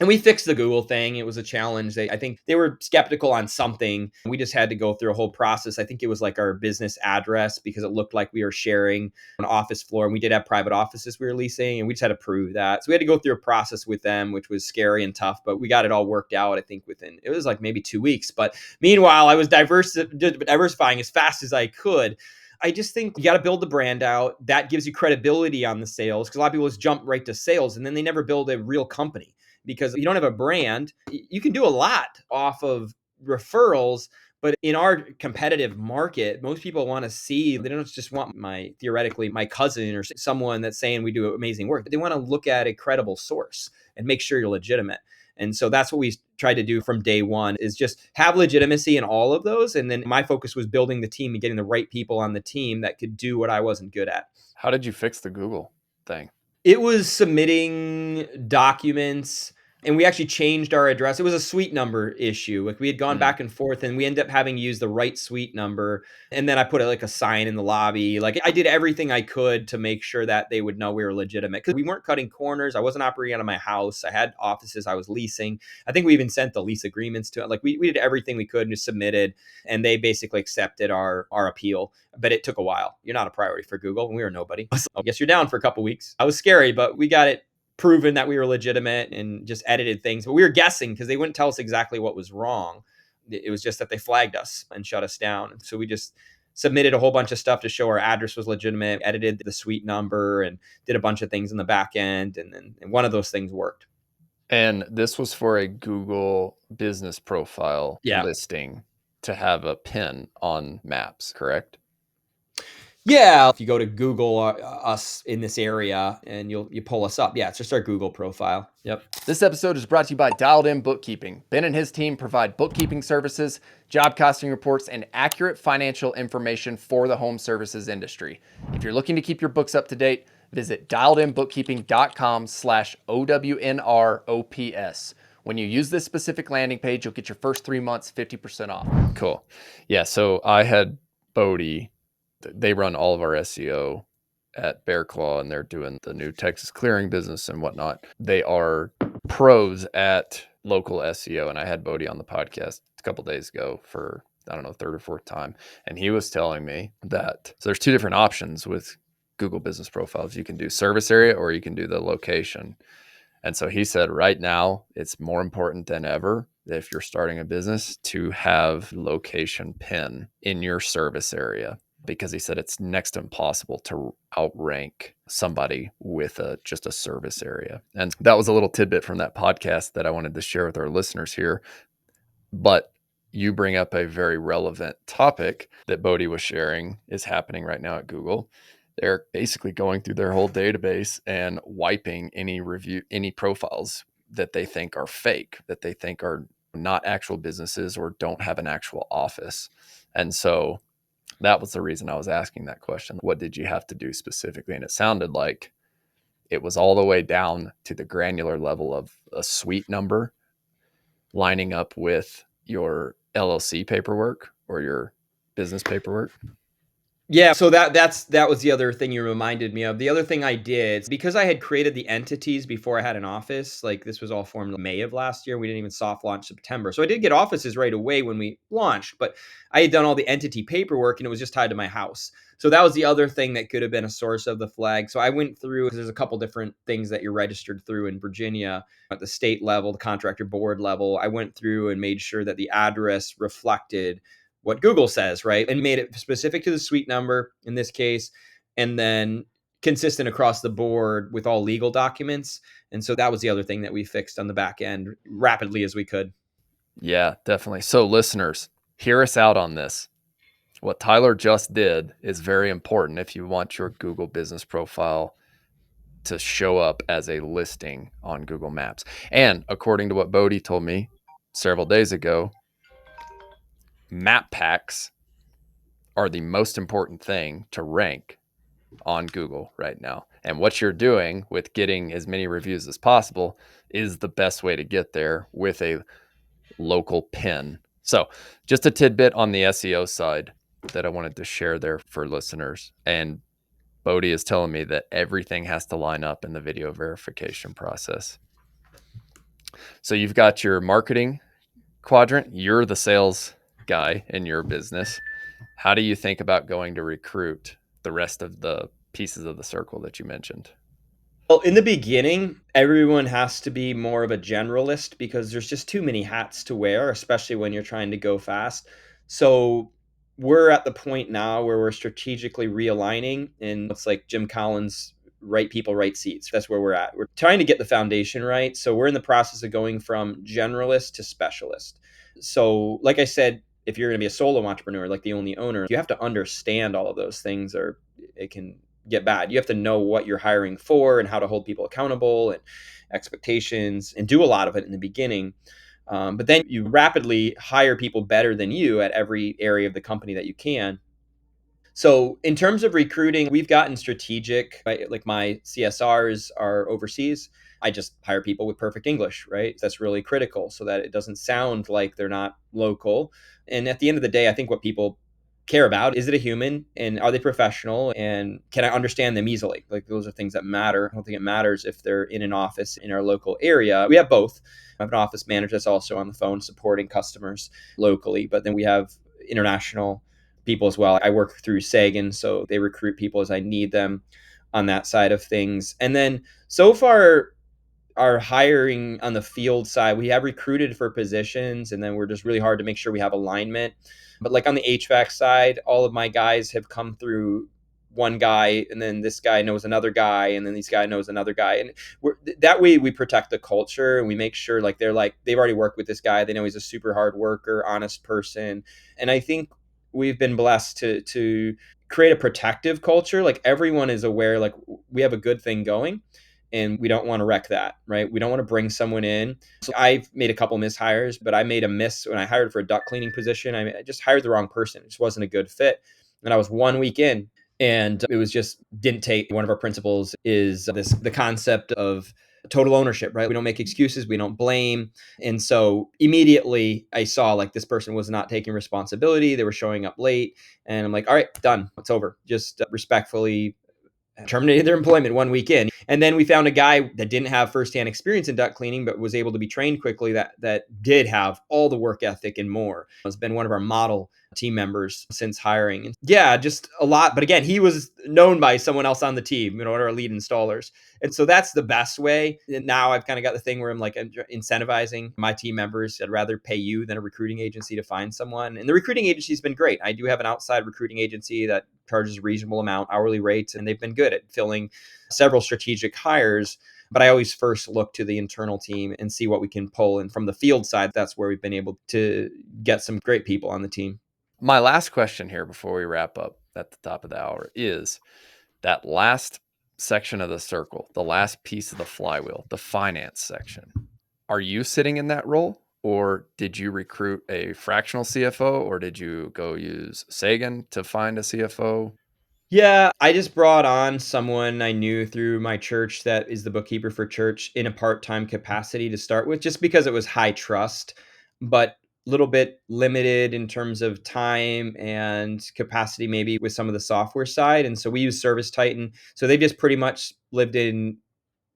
And we fixed the Google thing. It was a challenge. I think they were skeptical on something. We just had to go through a whole process. I think it was like our business address, because it looked like we were sharing an office floor, and we did have private offices we were leasing, and we just had to prove that. So we had to go through a process with them, which was scary and tough, but we got it all worked out, I think it was like maybe 2 weeks. But meanwhile, I was diversifying as fast as I could. I just think you got to build the brand out. That gives you credibility on the sales, because a lot of people just jump right to sales and then they never build a real company. Because if you don't have a brand, you can do a lot off of referrals. But in our competitive market, most people want to see, they don't just want theoretically my cousin or someone that's saying we do amazing work. They want to look at a credible source and make sure you're legitimate. And so that's what we tried to do from day one, is just have legitimacy in all of those. And then my focus was building the team and getting the right people on the team that could do what I wasn't good at. How did you fix the Google thing? It was submitting documents, and we actually changed our address. It was a suite number issue. Like we had gone back and forth, and we ended up having to use the right suite number. And then I put like a sign in the lobby. Like I did everything I could to make sure that they would know we were legitimate, because we weren't cutting corners. I wasn't operating out of my house. I had offices I was leasing. I think we even sent the lease agreements to it. Like we did everything we could and just submitted, and they basically accepted our appeal. But it took a while. You're not a priority for Google, and we were nobody. I guess you're down for a couple weeks. I was scary, but we got it proven that we were legitimate and just edited things. But we were guessing because they wouldn't tell us exactly what was wrong. It was just that they flagged us and shut us down. So we just submitted a whole bunch of stuff to show our address was legitimate, edited the suite number, and did a bunch of things in the back end. And then one of those things worked. And this was for a Google business profile listing to have a pin on maps, correct? Yeah, if you go to Google us in this area and you pull us up. Yeah, it's just our Google profile. Yep. This episode is brought to you by Dialed In Bookkeeping. Ben and his team provide bookkeeping services, job costing reports, and accurate financial information for the home services industry. If you're looking to keep your books up to date, visit dialedinbookkeeping.com/OWNR OPS. When you use this specific landing page, you'll get your first 3 months 50% off. Cool. Yeah, so I had Bodie. They run all of our SEO at Bear Claw, and they're doing the new Texas clearing business and whatnot. They are pros at local SEO. And I had Bodie on the podcast a couple days ago for, I don't know, third or fourth time. And he was telling me that, so there's two different options with Google business profiles. You can do service area or you can do the location. And so he said right now it's more important than ever, if you're starting a business, to have location pin in your service area. Because he said it's next to impossible to outrank somebody with just a service area. And that was a little tidbit from that podcast that I wanted to share with our listeners here. But you bring up a very relevant topic that Bodie was sharing is happening right now at Google. They're basically going through their whole database and wiping any profiles that they think are fake, that they think are not actual businesses or don't have an actual office. And so that was the reason I was asking that question. What did you have to do specifically? And it sounded like it was all the way down to the granular level of a suite number lining up with your LLC paperwork or your business paperwork. Yeah, so that was the other thing you reminded me of. The other thing I did, because I had created the entities before I had an office, like this was all formed in May of last year. We didn't even soft launch September. So I did get offices right away when we launched, but I had done all the entity paperwork and it was just tied to my house. So that was the other thing that could have been a source of the flag. So I went through, because there's a couple different things that you're registered through in Virginia at the state level, the contractor board level. I went through and made sure that the address reflected what Google says, right? And made it specific to the suite number in this case, and then consistent across the board with all legal documents. And so that was the other thing that we fixed on the back end rapidly as we could. Yeah, definitely. So listeners, hear us out on this. What Tyler just did is very important if you want your Google business profile to show up as a listing on Google Maps. And according to what Bodie told me several days ago, map packs are the most important thing to rank on Google right now. And what you're doing with getting as many reviews as possible is the best way to get there with a local pin. So, just a tidbit on the SEO side that I wanted to share there for listeners. And Bodie is telling me that everything has to line up in the video verification process. So, you've got your marketing quadrant, you're the sales guy in your business. How do you think about going to recruit the rest of the pieces of the circle that you mentioned? Well, in the beginning, everyone has to be more of a generalist because there's just too many hats to wear, especially when you're trying to go fast. So we're at the point now where we're strategically realigning, and it's like Jim Collins, right people, right seats. That's where we're at. We're trying to get the foundation right. So we're in the process of going from generalist to specialist. So, like I said, if you're going to be a solo entrepreneur, like the only owner, you have to understand all of those things, or it can get bad. You have to know what you're hiring for and how to hold people accountable and expectations, and do a lot of it in the beginning. But then you rapidly hire people better than you at every area of the company that you can. So in terms of recruiting, we've gotten strategic. Right? Like my CSRs are overseas. I just hire people with perfect English, right? That's really critical so that it doesn't sound like they're not local. And at the end of the day, I think what people care about, is it a human and are they professional and can I understand them easily? Like those are things that matter. I don't think it matters if they're in an office in our local area. We have both. I have an office manager that's also on the phone supporting customers locally, but then we have international people as well. I work through Sagan, so they recruit people as I need them on that side of things. And then so far, our hiring on the field side, we have recruited for positions, and then we're just really hard to make sure we have alignment. But like on the HVAC side, all of my guys have come through one guy, and then this guy knows another guy, and then this guy knows another guy, and that way we protect the culture and we make sure like they've already worked with this guy, they know he's a super hard worker, honest person, and I think we've been blessed to create a protective culture. Like everyone is aware, like we have a good thing going, and we don't want to wreck that, right? We don't want to bring someone in. So I've made a couple mishires, but I made a miss when I hired for a duct cleaning position. I just hired the wrong person. It just wasn't a good fit. And I was 1 week in, and it was just didn't take. One of our principles is the concept of total ownership, right? We don't make excuses, we don't blame. And so immediately I saw like this person was not taking responsibility. They were showing up late, and I'm like, all right, done. It's over. Just respectfully terminated their employment 1 week in. And then we found a guy that didn't have firsthand experience in duct cleaning, but was able to be trained quickly, that did have all the work ethic and more. Has been one of our model team members since hiring. And yeah, just a lot. But again, he was known by someone else on the team, one of our lead installers. And so that's the best way. And now I've kind of got the thing where I'm like incentivizing my team members. I'd rather pay you than a recruiting agency to find someone. And the recruiting agency's been great. I do have an outside recruiting agency that charges a reasonable amount hourly rates, and they've been good at filling several strategic hires. But I always first look to the internal team and see what we can pull. And from the field side, that's where we've been able to get some great people on the team. My last question here before we wrap up at the top of the hour is that last section of the circle, the last piece of the flywheel, the finance section. Are you sitting in that role, or did you recruit a fractional CFO, or did you go use Sagan to find a CFO? Yeah, I just brought on someone I knew through my church that is the bookkeeper for church in a part-time capacity to start with, just because it was high trust, but a little bit limited in terms of time and capacity, maybe with some of the software side. And so we use Service Titan. So they just pretty much lived in,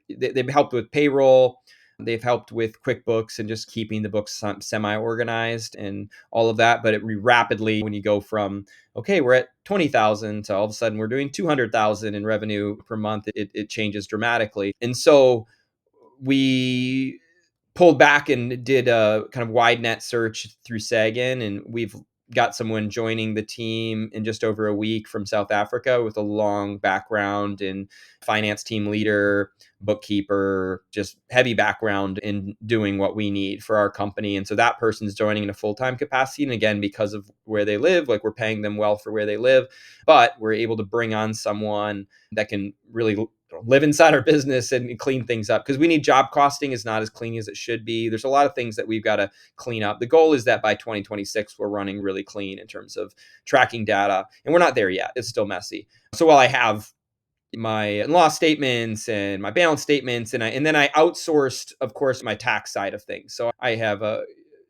they've helped with payroll. They've helped with QuickBooks and just keeping the books semi-organized and all of that. But it rapidly, when you go from, okay, we're at 20,000 to all of a sudden we're doing 200,000 in revenue per month, it changes dramatically. And so we pulled back and did a kind of wide net search through Sagan, and we've got someone joining the team in just over a week from South Africa with a long background in finance, team leader, bookkeeper, just heavy background in doing what we need for our company. And so that person's joining in a full-time capacity. And again, because of where they live, like we're paying them well for where they live, but we're able to bring on someone that can really live inside our business and clean things up, because we need job costing is not as clean as it should be. There's a lot of things that we've got to clean up. The goal is that by 2026, we're running really clean in terms of tracking data, and we're not there yet. It's still messy. So while I have my loss statements and my balance statements. And then I outsourced, of course, my tax side of things. So I have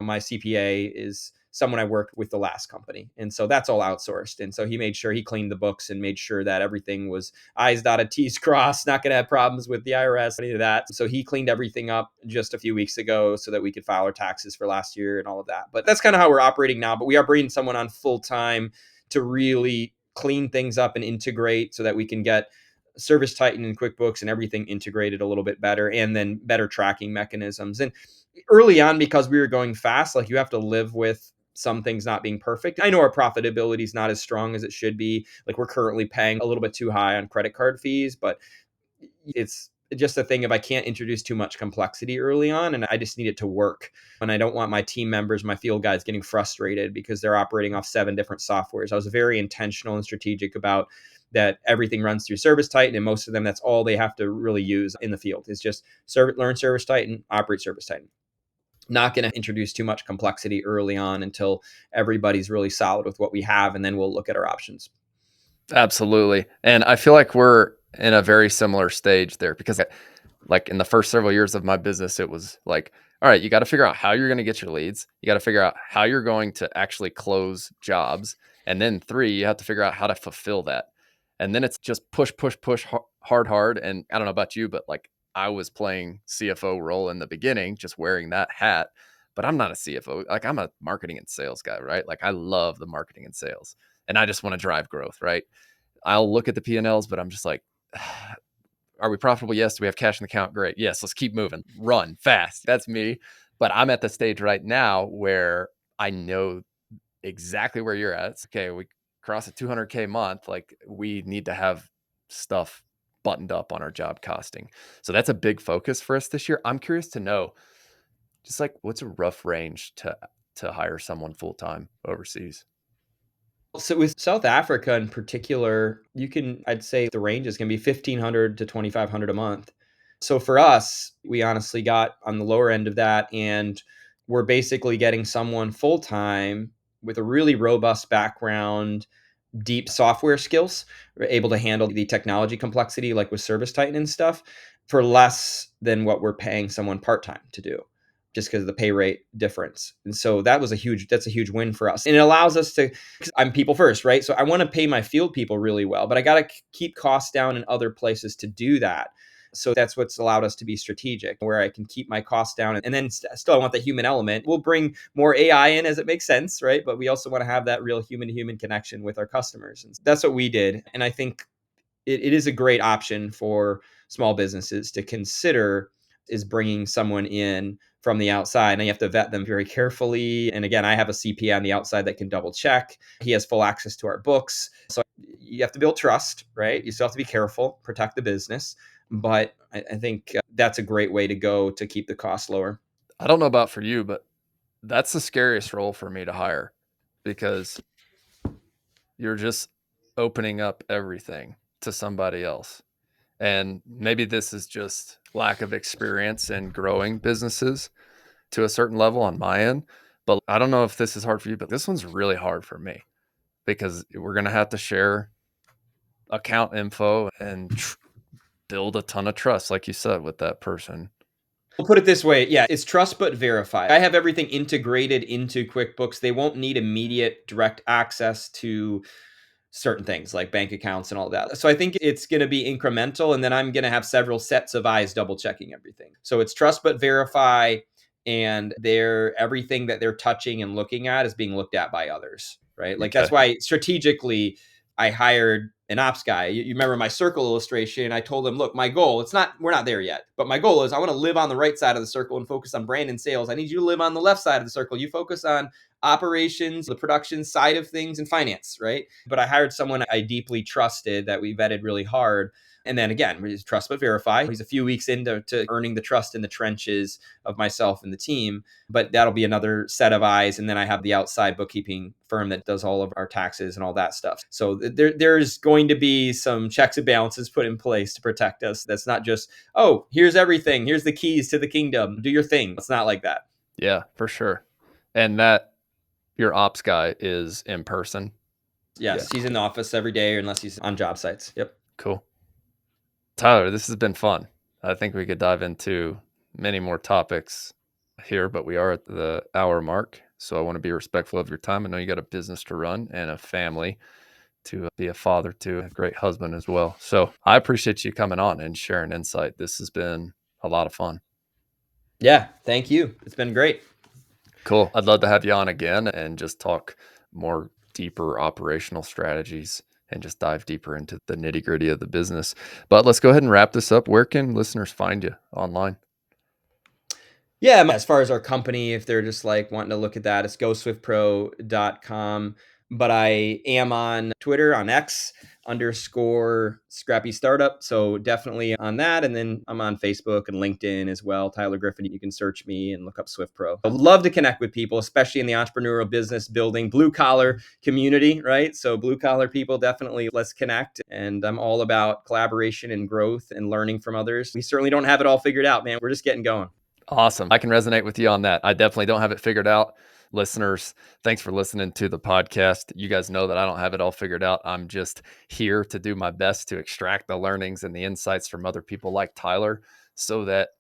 my CPA is someone I worked with the last company. And so that's all outsourced. And so he made sure he cleaned the books and made sure that everything was I's dotted, T's crossed, not going to have problems with the IRS, any of that. So he cleaned everything up just a few weeks ago so that we could file our taxes for last year and all of that. But that's kind of how we're operating now. But we are bringing someone on full time to really clean things up and integrate so that we can get ServiceTitan and QuickBooks and everything integrated a little bit better, and then better tracking mechanisms. And early on, because we were going fast, like you have to live with some things not being perfect. I know our profitability is not as strong as it should be. Like we're currently paying a little bit too high on credit card fees, but it's just a thing of I can't introduce too much complexity early on, and I just need it to work. And I don't want my team members, my field guys getting frustrated because they're operating off 7 different softwares. I was very intentional and strategic about that everything runs through ServiceTitan, and most of them, that's all they have to really use in the field is just learn ServiceTitan, operate ServiceTitan. Not going to introduce too much complexity early on until everybody's really solid with what we have, and then we'll look at our options. Absolutely. And I feel like we're in a very similar stage there because like in the first several years of my business, it was like, all right, you got to figure out how you're going to get your leads. You got to figure out how you're going to actually close jobs. And then 3, you have to figure out how to fulfill that. And then it's just push, hard. And I don't know about you, but like I was playing CFO role in the beginning, just wearing that hat, but I'm not a CFO. Like I'm a marketing and sales guy, right? Like I love the marketing and sales and I just want to drive growth, right? I'll look at the P&Ls, but I'm just like, are we profitable? Yes. Do we have cash in the account? Great. Yes. Let's keep moving. Run fast. That's me. But I'm at the stage right now where I know exactly where you're at. It's okay. We cross a 200K month. Like we need to have stuff buttoned up on our job costing. So that's a big focus for us this year. I'm curious to know just like what's a rough range to hire someone full-time overseas? So with South Africa in particular, I'd say the range is going to be 1,500 to 2,500 a month. So for us, we honestly got on the lower end of that, and we're basically getting someone full time with a really robust background, deep software skills, able to handle the technology complexity like with ServiceTitan and stuff for less than what we're paying someone part time to do, just because of the pay rate difference. And so that's a huge win for us. And it allows us to, 'cause I'm people first, right? So I want to pay my field people really well, but I got to keep costs down in other places to do that. So that's what's allowed us to be strategic, where I can keep my costs down. And then still, I want the human element. We'll bring more AI in as it makes sense, right? But we also want to have that real human to human connection with our customers. And that's what we did. And I think it is a great option for small businesses to consider, is bringing someone in from the outside. And you have to vet them very carefully. And again, I have a CPA on the outside that can double check. He has full access to our books. So you have to build trust, right? You still have to be careful, protect the business. But I think that's a great way to go to keep the cost lower. I don't know about for you, but that's the scariest role for me to hire because you're just opening up everything to somebody else. And maybe this is just lack of experience in growing businesses to a certain level on my end. But I don't know if this is hard for you, but this one's really hard for me because we're going to have to share account info and build a ton of trust, like you said, with that person. We'll put it this way. Yeah, it's trust but verify. I have everything integrated into QuickBooks. They won't need immediate direct access to certain things like bank accounts and all that. So I think it's going to be incremental, and then I'm going to have several sets of eyes double checking everything. So it's trust but verify, and everything that they're touching and looking at is being looked at by others, right? Like that's why strategically I hired an ops guy. You remember my circle illustration? I told him, look, my goal, we're not there yet, but my goal is I want to live on the right side of the circle and focus on brand and sales. I need you to live on the left side of the circle. You focus on operations, the production side of things, and finance, right? But I hired someone I deeply trusted that we vetted really hard. And then again, we just trust but verify. He's a few weeks into earning the trust in the trenches of myself and the team, but that'll be another set of eyes. And then I have the outside bookkeeping firm that does all of our taxes and all that stuff. So there's going to be some checks and balances put in place to protect us. That's not just, oh, here's everything. Here's the keys to the kingdom. Do your thing. It's not like that. Yeah, for sure. And that your ops guy is in person. Yes, he's in the office every day unless he's on job sites. Yep. Cool. Tyler, this has been fun. I think we could dive into many more topics here, but we are at the hour mark. So I want to be respectful of your time. I know you got a business to run and a family to be a father to, a great husband as well. So I appreciate you coming on and sharing insight. This has been a lot of fun. Yeah, thank you. It's been great. Cool. I'd love to have you on again and just talk more deeper operational strategies and just dive deeper into the nitty gritty of the business. But let's go ahead and wrap this up. Where can listeners find you online? Yeah, as far as our company, if they're just like wanting to look at that, it's goswiftpro.com. But I am on Twitter, on X _scrappy startup. So definitely on that. And then I'm on Facebook and LinkedIn as well. Tyler Griffin, you can search me and look up Swift Pro. I'd love to connect with people, especially in the entrepreneurial business building, blue collar community, right? So blue collar people, definitely let's connect. And I'm all about collaboration and growth and learning from others. We certainly don't have it all figured out, man. We're just getting going. Awesome. I can resonate with you on that. I definitely don't have it figured out. Listeners, thanks for listening to the podcast. You guys know that I don't have it all figured out. I'm just here to do my best to extract the learnings and the insights from other people like Tyler so that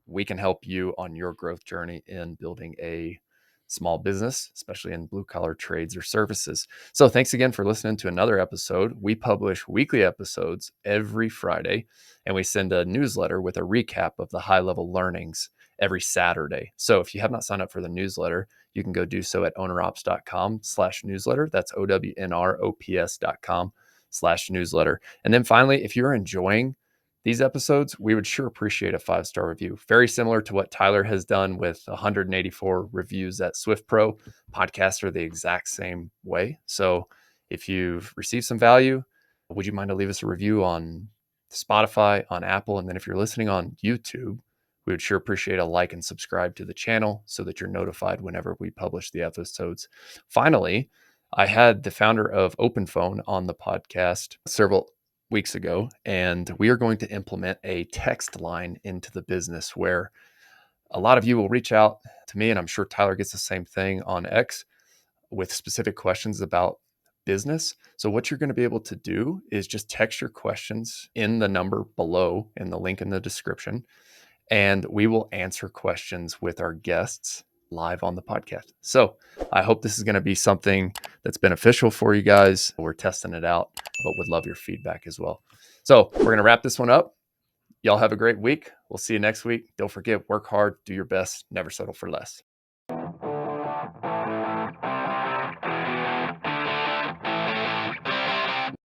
we can help you on your growth journey in building a small business, especially in blue collar trades or services. So thanks again for listening to another episode. We publish weekly episodes every Friday, and we send a newsletter with a recap of the high level learnings every Saturday. So if you have not signed up for the newsletter, you can go do so at ownerops.com/newsletter. That's OWNROPS.com/newsletter. And then finally, if you're enjoying these episodes, we would sure appreciate a 5-star review. Very similar to what Tyler has done with 184 reviews at Swift Pro. Podcasts are the exact same way. So if you've received some value, would you mind to leave us a review on Spotify, on Apple? And then if you're listening on YouTube, we would sure appreciate a like and subscribe to the channel so that you're notified whenever we publish the episodes. Finally, I had the founder of OpenPhone on the podcast several weeks ago, and we are going to implement a text line into the business where a lot of you will reach out to me, and I'm sure Tyler gets the same thing on X with specific questions about business. So what you're going to be able to do is just text your questions in the number below in the link in the description, and we will answer questions with our guests live on the podcast. So I hope this is going to be something that's beneficial for you guys. We're testing it out, but would love your feedback as well. So we're going to wrap this one up. Y'all have a great week. We'll see you next week. Don't forget, work hard, do your best, never settle for less.